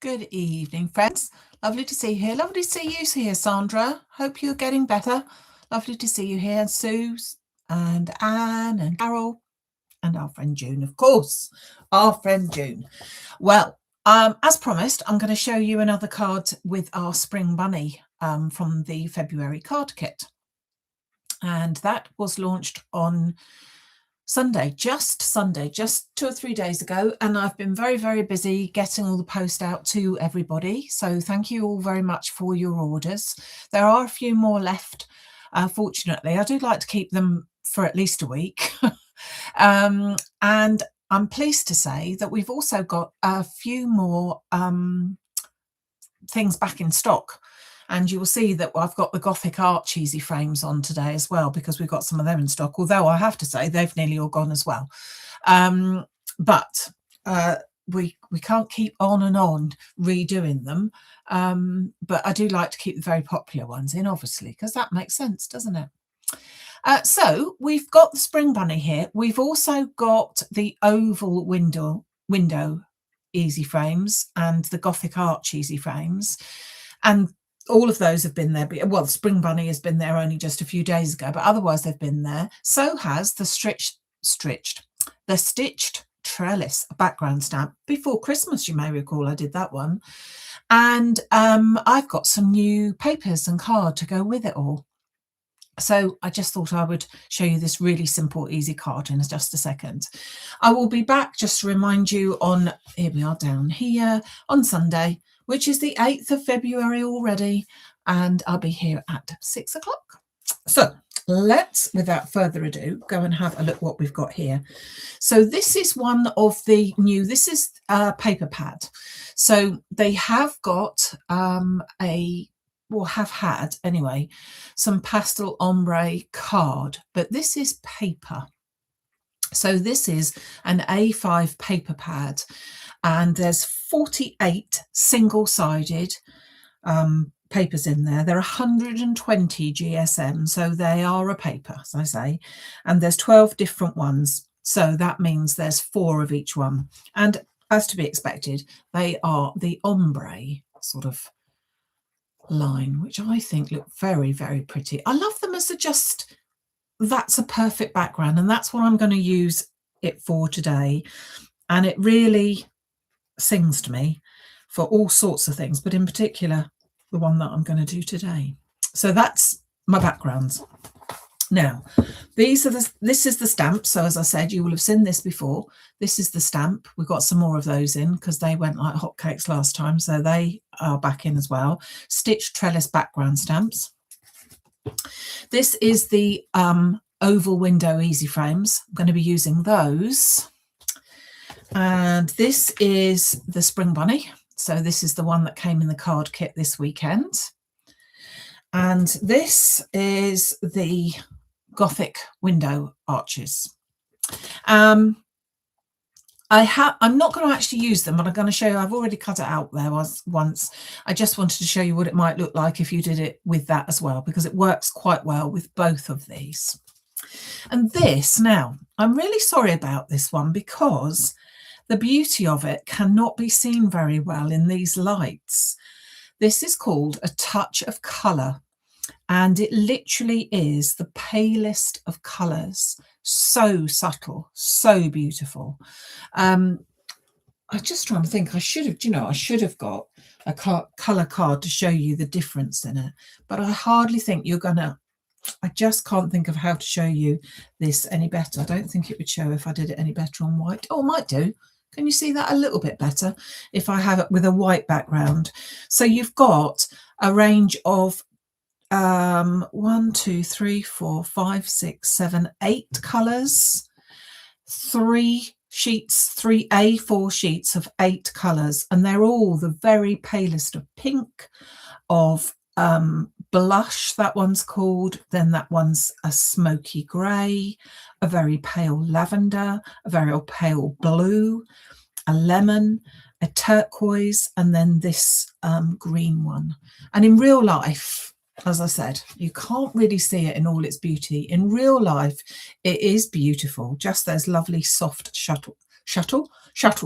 Good evening, friends. Lovely to see you here. Lovely to see you here, Sandra. Hope you're getting better. Lovely to see you here, Sue and Anne and Carol and our friend June, of course. Our friend June. Well, as promised, I'm going to show you another card with our spring bunny from the February card kit. And that was launched on Sunday, just 2 or 3 days ago, and I've been very, very busy getting all the post out to everybody. So thank you all very much for your orders. There are a few more left. Fortunately, I do like to keep them for at least a week. And I'm pleased to say that we've also got a few more things back in stock. And you will see that I've got the Gothic art cheesy frames on today as well, because we've got some of them in stock, although I have to say they've nearly all gone as well. But we can't keep on and on redoing them. But I do like to keep the very popular ones in, obviously, because that makes sense, doesn't it? So we've got the spring bunny here. We've also got the oval window easy frames and the Gothic art cheesy frames. And all of those have been there. Well, the spring bunny has been there only just a few days ago, but otherwise they've been there. So has the stitched trellis, a background stamp. Before Christmas, you may recall, I did that one. And I've got some new papers and card to go with it all. So I just thought I would show you this really simple, easy card in just a second. I will be back, just to remind you, on, here we are down here, on Sunday, which is the 8th of February already, and I'll be here at 6 o'clock. So let's, without further ado, go and have a look what we've got here. So this is one of the new, this is a paper pad. So they have got have had anyway, some pastel ombre card, but this is paper. So this is an A5 paper pad, and there's 48 single-sided papers in there. There are 120 GSM, so they are a paper, as I say, and there's 12 different ones. So that means there's 4 of each one. And as to be expected, they are the ombre sort of line, which I think look very, very pretty. I love them as that's a perfect background, and that's what I'm going to use it for today. And it really sings to me for all sorts of things, but in particular the one that I'm going to do today. So that's my backgrounds. Now, this is the stamp. So as I said, you will have seen this before. This is the stamp. We've got some more of those in because they went like hotcakes last time, so they are back in as well. Stitched trellis background stamps. This is the oval window easy frames. I'm going to be using those. And this is the spring bunny. So this is the one that came in the card kit this weekend. And this is the Gothic window arches. I'm not going to actually use them, but I'm going to show you. I've already cut it out there once. I just wanted to show you what it might look like if you did it with that as well, because it works quite well with both of these. And this, now, I'm really sorry about this one because the beauty of it cannot be seen very well in these lights. This is called a touch of colour, and it literally is the palest of colours. So subtle, so beautiful. I'm just trying to think. I should have got a colour card to show you the difference in it, but I hardly think you're gonna. I just can't think of how to show you this any better. I don't think it would show if I did it any better on white. Oh, it might do. Can you see that a little bit better if I have it with a white background? So you've got a range of 1, 2, 3, 4, 5, 6, 7, 8 colours, 3 sheets, 3 A4 sheets of 8 colours, and they're all the very palest of pink, of blush, that one's called, then that one's a smoky grey, a very pale lavender, a very pale blue, a lemon, a turquoise, and then this green one. And in real life, as I said, you can't really see it in all its beauty. In real life, it is beautiful, just those lovely soft shuttle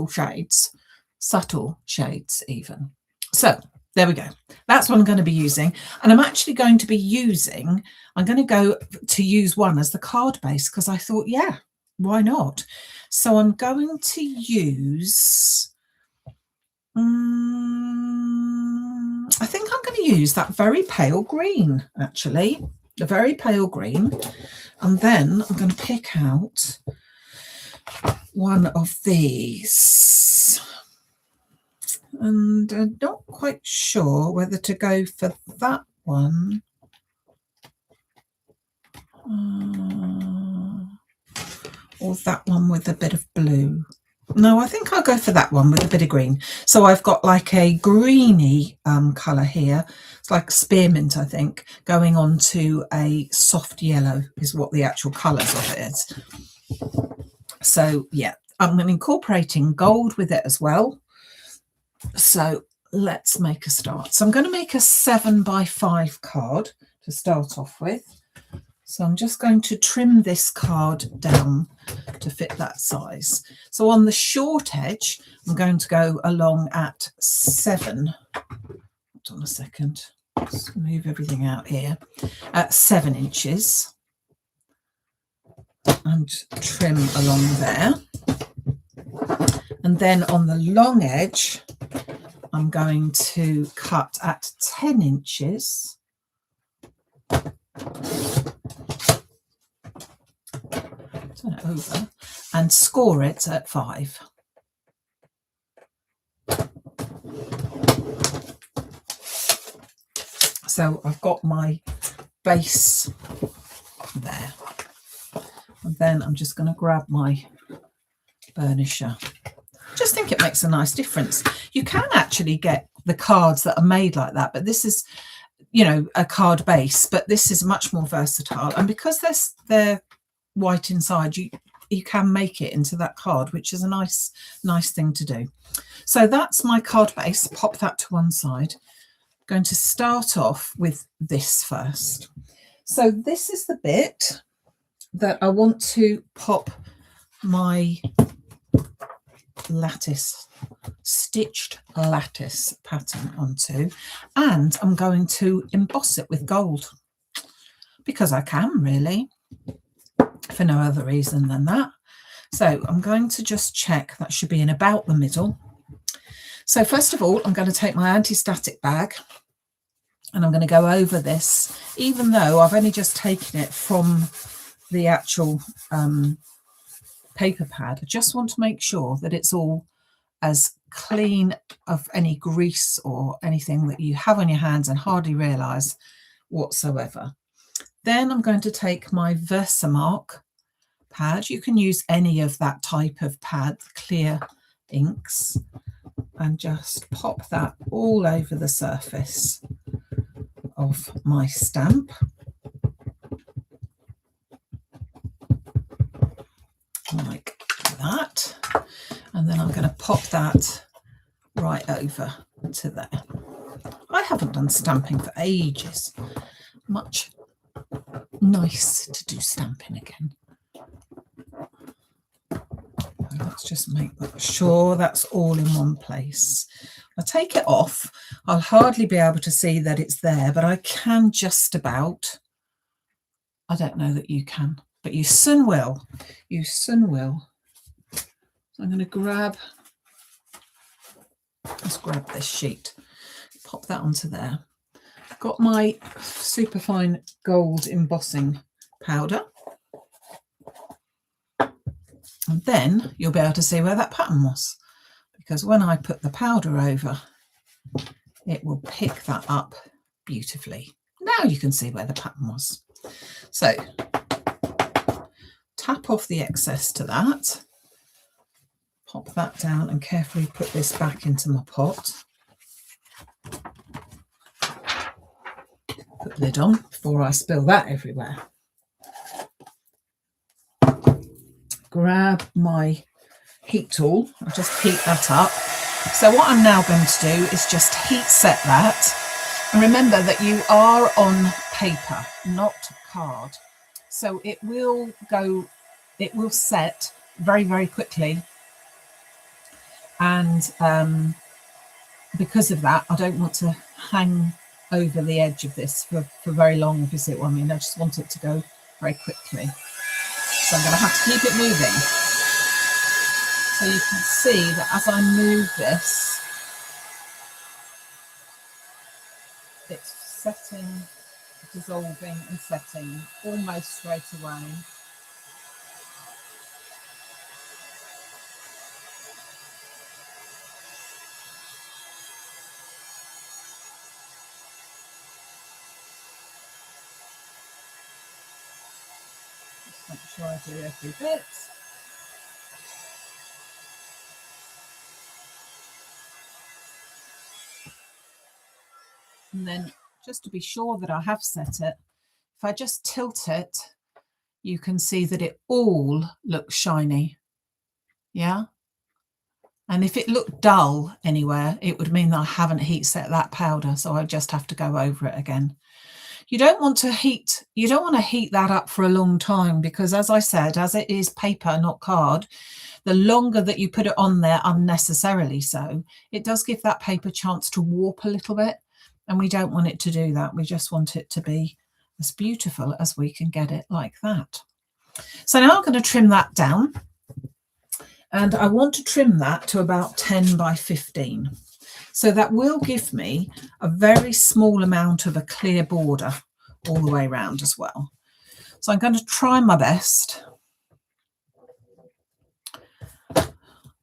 shades. subtle shades even. So there we go. That's what I'm going to be using. And I'm actually going to be using, I'm going to go to use one as the card base because I thought, yeah, why not? So I'm going to use, I think I'm going to use that very pale green, actually, the very pale green. And then I'm going to pick out one of these. And I'm not quite sure whether to go for that one or that one with a bit of blue. No, I think I'll go for that one with a bit of green. So I've got like a greeny colour here. It's like spearmint, I think, going on to a soft yellow is what the actual colours of it is. So yeah, I'm incorporating gold with it as well. So let's make a start. So I'm going to make a 7x5 card to start off with. So I'm just going to trim this card down to fit that size. So on the short edge, I'm going to go along at 7. Hold on a second. Let's move everything out here. At 7 inches. And trim along there. And then on the long edge, I'm going to cut at 10 inches. Turn it over and score it at 5. So I've got my base there. And then I'm just going to grab my burnisher. Just think it makes a nice difference. You can actually get the cards that are made like that, but this is, you know, a card base, but this is much more versatile. And because they're white inside, you can make it into that card, which is a nice thing to do. So that's my card base. Pop that to one side. I'm going to start off with this first. So this is the bit that I want to pop my lattice, stitched lattice pattern onto, and I'm going to emboss it with gold because I can, really, for no other reason than that. So I'm going to just check that should be in about the middle. So first of all, I'm going to take my anti-static bag and I'm going to go over this, even though I've only just taken it from the actual paper pad. I just want to make sure that it's all as clean of any grease or anything that you have on your hands and hardly realise whatsoever. Then I'm going to take my Versamark pad. You can use any of that type of pad, clear inks, and just pop that all over the surface of my stamp. Like that. And then I'm going to pop that right over to there. I haven't done stamping for ages. Much nice to do stamping again. Let's just make sure that's all in one place. I take it off. I'll hardly be able to see that it's there, but I can just about. I don't know that you can, but you soon will. You soon will. So I'm going to let's grab this sheet, pop that onto there. I've got my superfine gold embossing powder. And then you'll be able to see where that pattern was, because when I put the powder over, it will pick that up beautifully. Now you can see where the pattern was. So tap off the excess to that, pop that down and carefully put this back into my pot. Put the lid on before I spill that everywhere. Grab my heat tool, I'll just heat that up. So what I'm now going to do is just heat set that. And remember that you are on paper, not card. So it will set very, very quickly. And because of that, I don't want to hang over the edge of this for very long, if you see what I mean. I just want it to go very quickly. So I'm going to have to keep it moving. So you can see that as I move this, it's setting, dissolving and setting almost straight away. Just make sure I do every bit. And then just to be sure that I have set it, if I just tilt it, you can see that it all looks shiny. Yeah. And if it looked dull anywhere, it would mean that I haven't heat set that powder. So I just have to go over it again. You don't want to heat that up for a long time, because as I said, as it is paper, not card, the longer that you put it on there unnecessarily so, it does give that paper a chance to warp a little bit. And we don't want it to do that. We just want it to be as beautiful as we can get it, like that. So now I'm going to trim that down. And I want to trim that to about 10 by 15. So that will give me a very small amount of a clear border all the way around as well. So I'm going to try my best.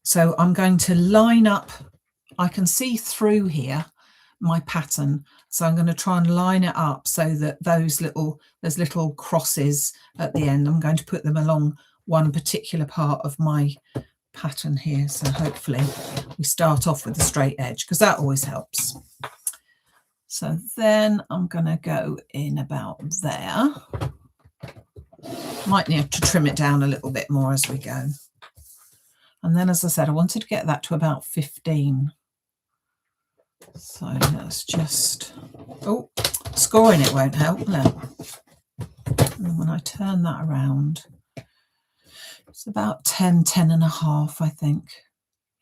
So I'm going to line up, I can see through here my pattern. So I'm going to try and line it up so that there's little crosses at the end. I'm going to put them along one particular part of my pattern here. So hopefully we start off with a straight edge, because that always helps. So then I'm going to go in about there. Might need to trim it down a little bit more as we go. And then, as I said, I wanted to get that to about 15. So let's just, oh, scoring it won't help, no. And when I turn that around, it's about 10 and a half, I think.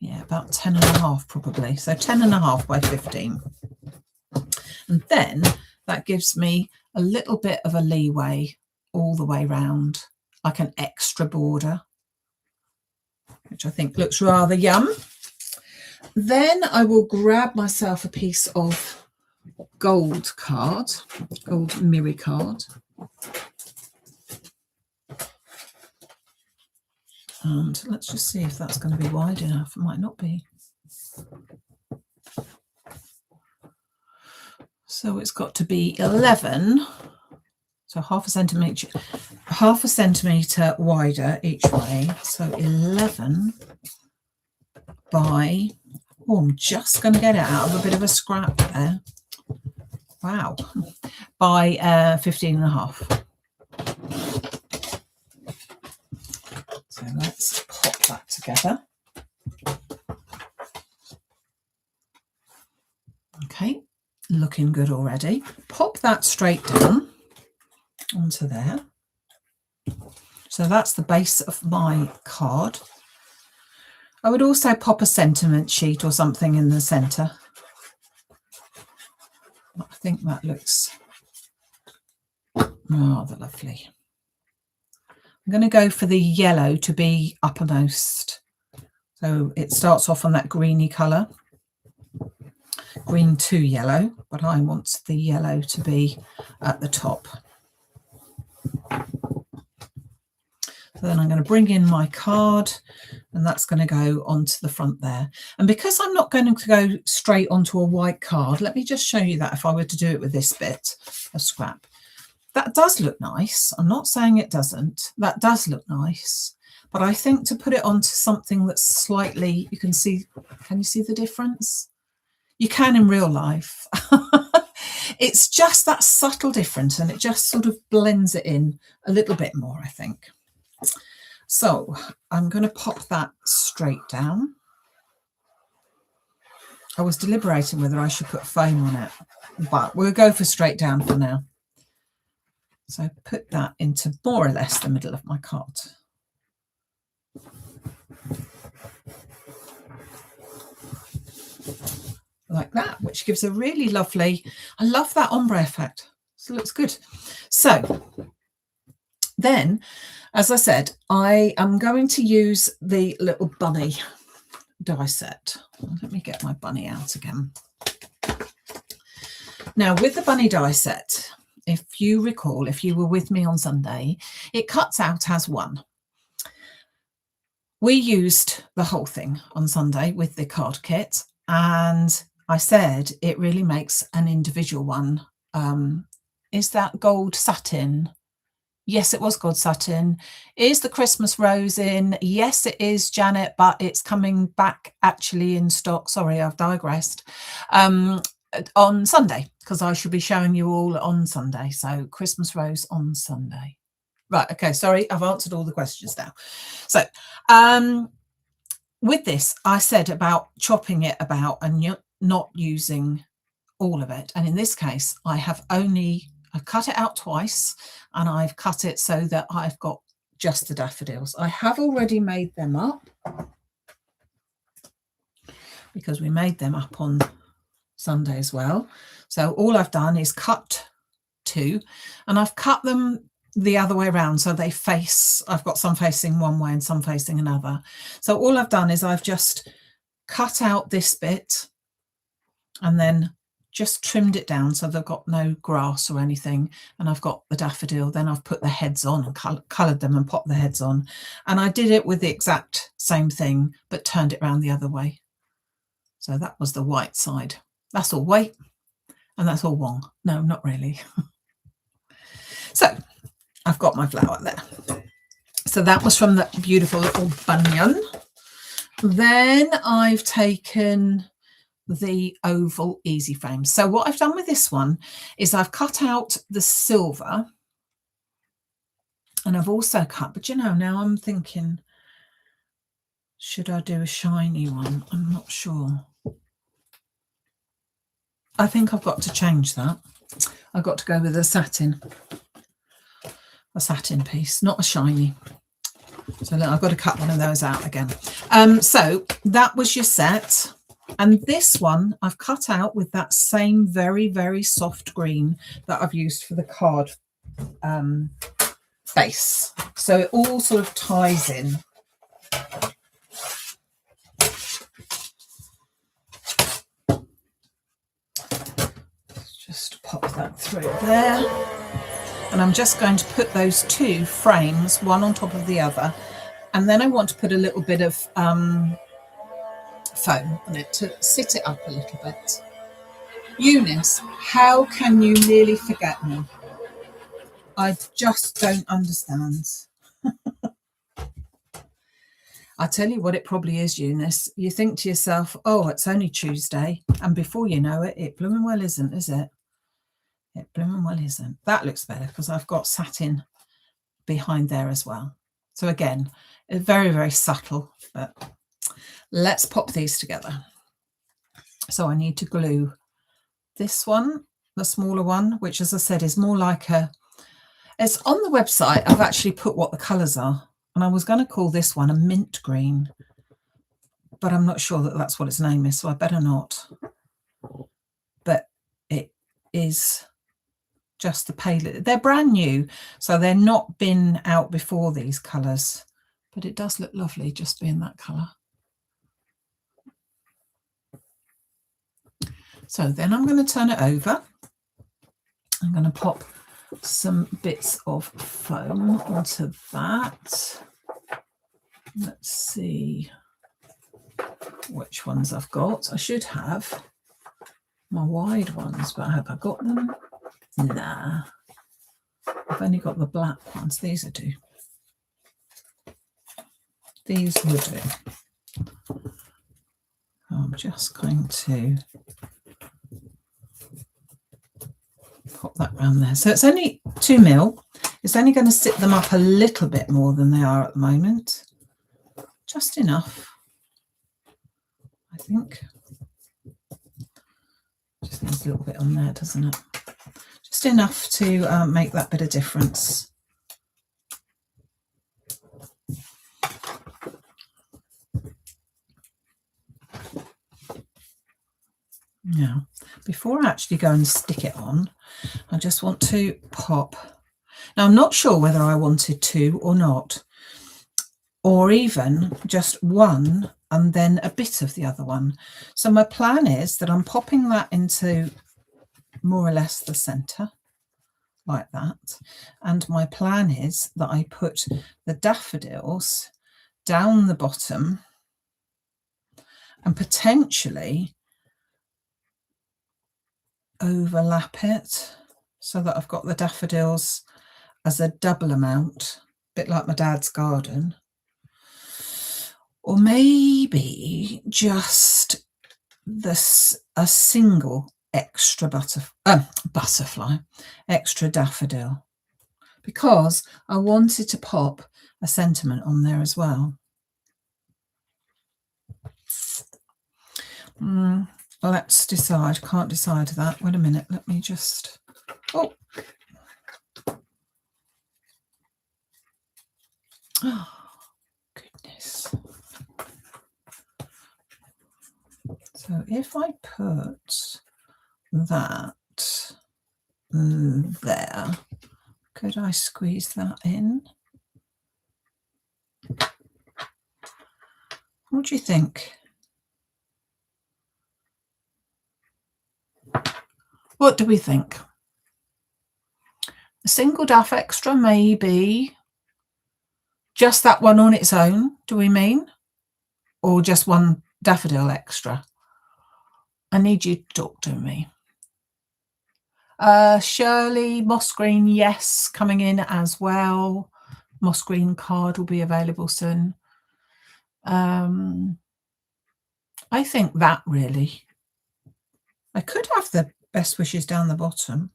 Yeah, about 10 and a half probably. So 10 and a half by 15. And then that gives me a little bit of a leeway all the way round, like an extra border, which I think looks rather yum. Then I will grab myself a piece of gold card, gold mirror card. And let's just see if that's going to be wide enough. It might not be. So it's got to be 11. So half a centimetre wider each way. So 11 by, oh, I'm just going to get it out of a bit of a scrap there. Wow. By 15 and a half. So let's pop that together. Okay, looking good already. Pop that straight down onto there. So that's the base of my card. I would also pop a sentiment sheet or something in the centre. I think that looks rather lovely. I'm going to go for the yellow to be uppermost. So it starts off on that greeny colour, green to yellow, but I want the yellow to be at the top. So then I'm going to bring in my card, and that's going to go onto the front there. And because I'm not going to go straight onto a white card, let me just show you that if I were to do it with this bit of scrap. That does look nice. I'm not saying it doesn't. That does look nice. But I think to put it onto something that's slightly, you can see the difference? You can in real life. It's just that subtle difference, and it just sort of blends it in a little bit more, I think. So I'm going to pop that straight down. I was deliberating whether I should put foam on it, but we'll go for straight down for now. So put that into more or less the middle of my card. like that, which gives a really lovely, I love that ombre effect. So it looks good. So then, as I said, I am going to use the little bunny die set. Let me get my bunny out again. Now, with the bunny die set, if you recall, if you were with me on Sunday, it cuts out as one. We used the whole thing on Sunday with the card kit, and I said it really makes an individual one. Is that gold satin? Yes, it was gold satin. Is the Christmas rose in? Yes, it is, Janet, but it's coming back actually in stock. Sorry, I've digressed. On Sunday, because I should be showing you all on Sunday. So Christmas rose on Sunday. Right, okay, sorry, I've answered all the questions now. So with this, I said about chopping it about and not using all of it. And in this case, I've cut it out twice, and I've cut it so that I've got just the daffodils. I have already made them up because we made them up on Sunday as well. So all I've done is cut two, and I've cut them the other way around, so they face, I've got some facing one way and some facing another. So all I've done is I've just cut out this bit and then just trimmed it down so they've got no grass or anything, and I've got the daffodil. Then I've put the heads on and coloured them and popped the heads on, and I did it with the exact same thing but turned it around the other way. So that was the white side. That's all white and that's all wrong. No, not really. So I've got my flower there. So that was from that beautiful little bunyan. Then I've taken the oval easy frame. So what I've done with this one is I've cut out the silver, and I've also cut, but you know, now I'm thinking, should I do a shiny one? I'm not sure. I think I've got to change that. I've got to go with a satin piece, not a shiny. So look, I've got to cut one of those out again. So that was your set. And this one I've cut out with that same very, very soft green that I've used for the card base. So it all sort of ties in. Just pop that through there. And I'm just going to put those two frames, one on top of the other. And then I want to put a little bit of foam on it to sit it up a little bit. Eunice, how can you nearly forget me? I just don't understand. I tell you what it probably is, Eunice. You think to yourself, oh, it's only Tuesday. And before you know it, it blooming well isn't, is it? It blooming well isn't. That looks better because I've got satin behind there as well. So again, it's very, very subtle, but let's pop these together. So I need to glue this one, the smaller one, which, as I said, is more like a, it's on the website. I've actually put what the colours are, and I was going to call this one a mint green, but I'm not sure that that's what its name is, so I better not. But it is just the pale. They're brand new, so they're not been out before, these colours, but it does look lovely just being that colour. So then I'm going to turn it over. I'm going to pop some bits of foam onto that. Let's see which ones I've got. I should have my wide ones, but have I got them? Nah. I've only got the black ones. These are do. These will do. I'm just going to pop that round there. So it's only 2 mil. It's only going to sit them up a little bit more than they are at the moment. Just enough, I think. Just needs a little bit on there, doesn't it? Just enough to make that bit of difference. Now, before I actually go and stick it on, I just want to pop. Now, I'm not sure whether I wanted 2 or not, or even just one and then a bit of the other one. So my plan is that I'm popping that into more or less the center, like that. And my plan is that I put the daffodils down the bottom and potentially overlap it so that I've got the daffodils as a double amount, a bit like my dad's garden. Or maybe just a single extra butterfly, extra daffodil, because I wanted to pop a sentiment on there as well. Let's decide. Can't decide that. Wait a minute. Let me just. Oh, goodness. So if I put that there, could I squeeze that in? What do you think? What do we think? A single daff extra, maybe. Just that one on its own, do we mean? Or just one daffodil extra? I need you to talk to me. Shirley, moss green, yes, coming in as well. Moss green card will be available soon. I think that really. I could have the best wishes down the bottom.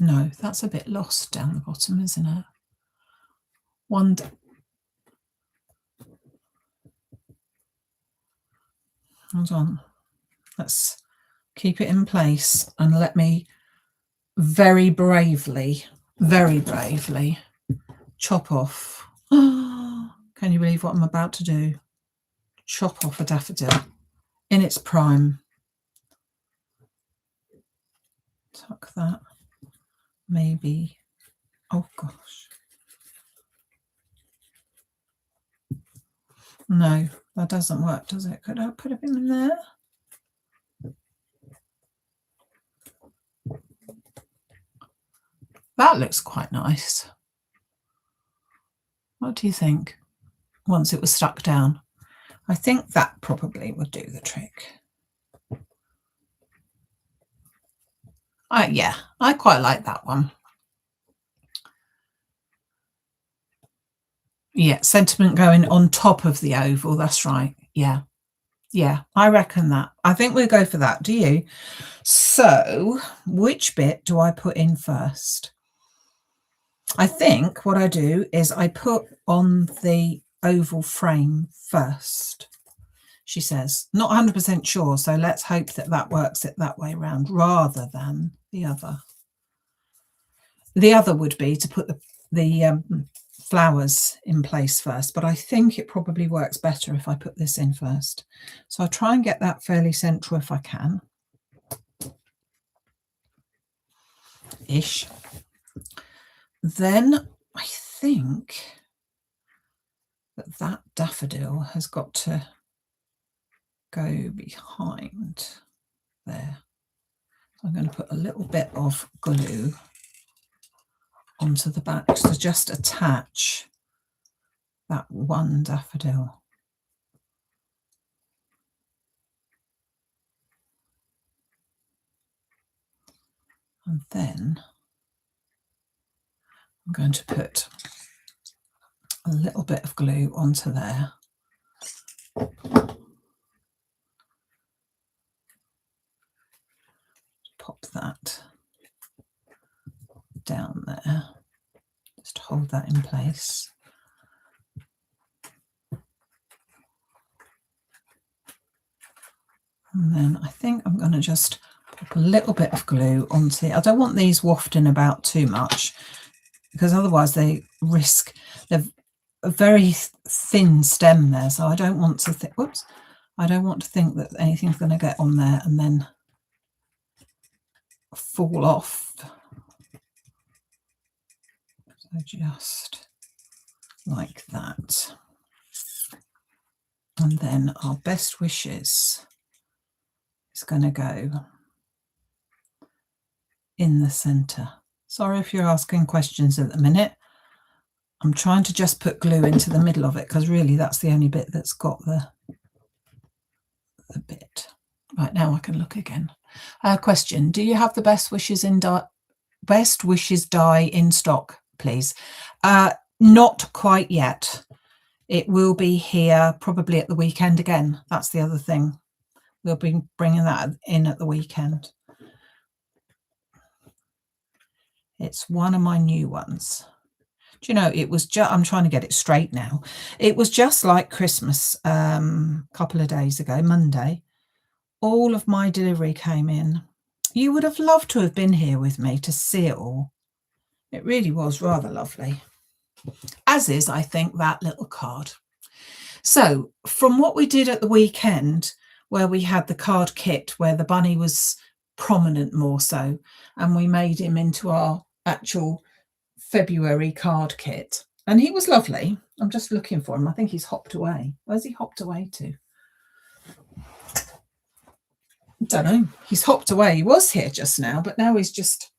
No, that's a bit lost down the bottom, isn't it? Hold on. Let's keep it in place and let me very bravely chop off. Can you believe what I'm about to do? Chop off a daffodil in its prime. Tuck that. Maybe. Oh gosh. No, that doesn't work, does it? Could I put it in there? That looks quite nice. What do you think? Once it was stuck down, I think that probably would do the trick. Yeah, I quite like that one. Yeah, sentiment going on top of the oval. That's right. Yeah, I reckon that. I think we'll go for that. Do you? So which bit do I put in first? I think what I do is I put on the oval frame first, she says. Not 100% sure, so let's hope that that works it that way around rather than the other. The other would be to put the flowers in place first, but I think it probably works better if I put this in first. So I'll try and get that fairly central if I can. Ish. Then I think that daffodil has got to go behind there. So I'm going to put a little bit of glue onto the back to just attach that one daffodil. And then I'm going to put a little bit of glue onto there. Pop that down there. Just hold that in place. And then I think I'm going to just pop a little bit of glue onto it. I don't want these wafting about too much because otherwise they risk, they're a very thin stem there. So I don't want to, I don't want to think that anything's going to get on there and then fall off. So just like that. And then our best wishes is going to go in the center. Sorry if you're asking questions at the minute. I'm trying to just put glue into the middle of it because really that's the only bit that's got the bit. Right, now I can look again. Question: do you have the best wishes die in stock, please? Not quite yet. It will be here probably at the weekend again. That's the other thing. We'll be bringing that in at the weekend. It's one of my new ones. Do you know, it was just, I'm trying to get it straight now. It was just like Christmas a couple of days ago, Monday. All of my delivery came in. You would have loved to have been here with me to see it all. It really was rather lovely. As is, I think, that little card. So from what we did at the weekend, where we had the card kit, where the bunny was prominent more so, and we made him into our actual February card kit, and he was lovely. I'm just looking for him. I think he's hopped away. Where's he hopped away to? Don't know. He's hopped away. He was here just now, but now he's just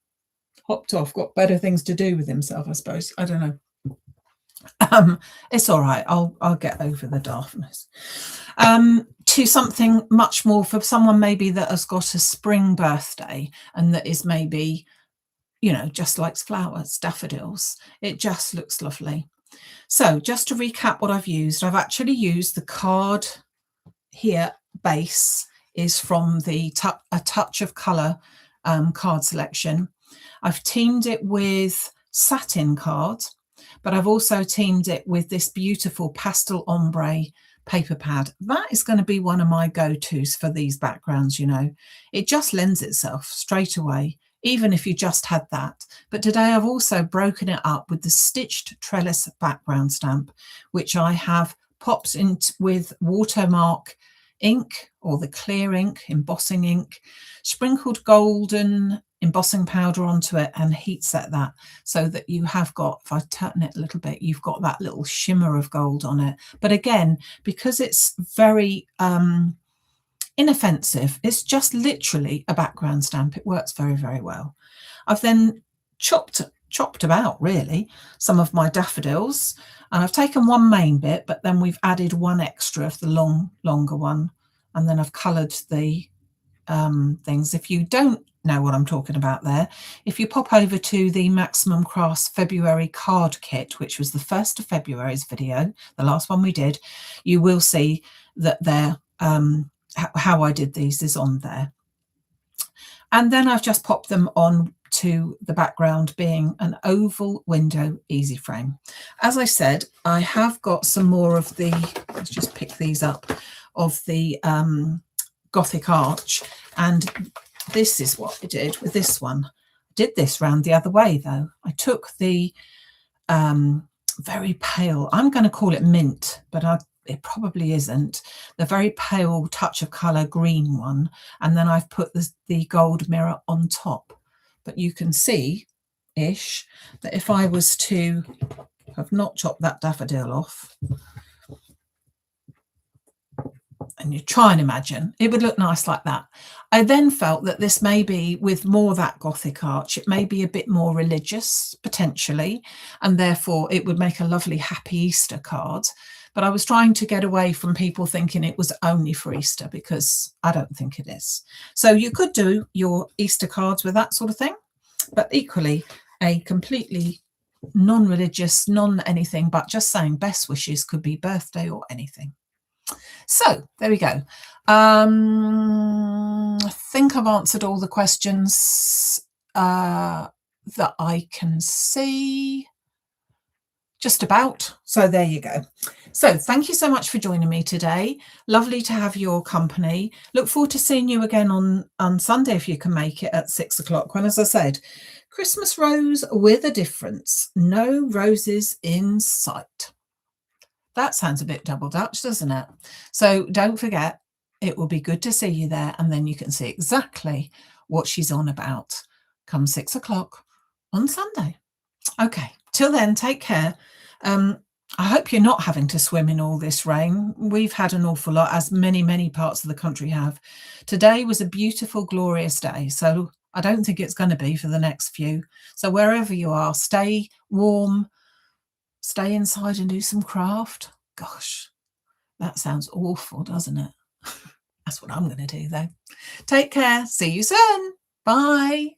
hopped off, got better things to do with himself, I suppose. I don't know. It's all right. I'll get over the daftness. To something much more for someone maybe that has got a spring birthday and that is maybe, you know, just likes flowers, daffodils. It just looks lovely. So just to recap what I've used, I've actually used the card here base is from the A Touch of Colour card selection. I've teamed it with satin cards, but I've also teamed it with this beautiful pastel ombre paper pad. That is going to be one of my go-tos for these backgrounds, you know. It just lends itself straight away, even if you just had that. But today I've also broken it up with the stitched trellis background stamp, which I have popped in with watermark ink, or the clear ink, embossing ink, sprinkled golden embossing powder onto it and heat set that so that you have got, if I turn it a little bit, you've got that little shimmer of gold on it. But again, because it's very inoffensive, it's just literally a background stamp. It works very, very well. I've then chopped about really some of my daffodils, and I've taken one main bit, but then we've added one extra of the longer one, and then I've coloured the things. If you don't know what I'm talking about there, if you pop over to the Maximumcrafts February card kit, which was the 1st of February's video, the last one we did, you will see that there how I did these is on there. And then I've just popped them on to the background being an oval window easy frame. As I said, I have got some more of the, let's just pick these up, of the Gothic arch, and this is what I did with this one. I did this round the other way though. I took the very pale, I'm going to call it mint, but it probably isn't, the very pale touch of colour green one, and then I've put the gold mirror on top. But you can see-ish that if I was to have not chopped that daffodil off, and you try and imagine, it would look nice like that. I then felt that this may be, with more that Gothic arch, it may be a bit more religious, potentially, and therefore it would make a lovely Happy Easter card. But I was trying to get away from people thinking it was only for Easter, because I don't think it is. So you could do your Easter cards with that sort of thing, but equally a completely non-religious, non-anything, but just saying best wishes, could be birthday or anything. So there we go. I think I've answered all the questions that I can see. Just about. So there you go. So thank you so much for joining me today. Lovely to have your company. Look forward to seeing you again on Sunday if you can make it at 6 o'clock, when, as I said, Christmas rose with a difference. No roses in sight. That sounds a bit double Dutch, doesn't it? So don't forget, it will be good to see you there, and then you can see exactly what she's on about come 6 o'clock on Sunday. Okay, till then, take care. I hope you're not having to swim in all this rain. We've had an awful lot, as many parts of the country have. Today was a beautiful, glorious day, so I don't think it's going to be for the next few. So wherever you are, stay warm, stay inside and do some craft. Gosh, that sounds awful, doesn't it? That's what I'm going to do, though. Take care. See you soon. Bye.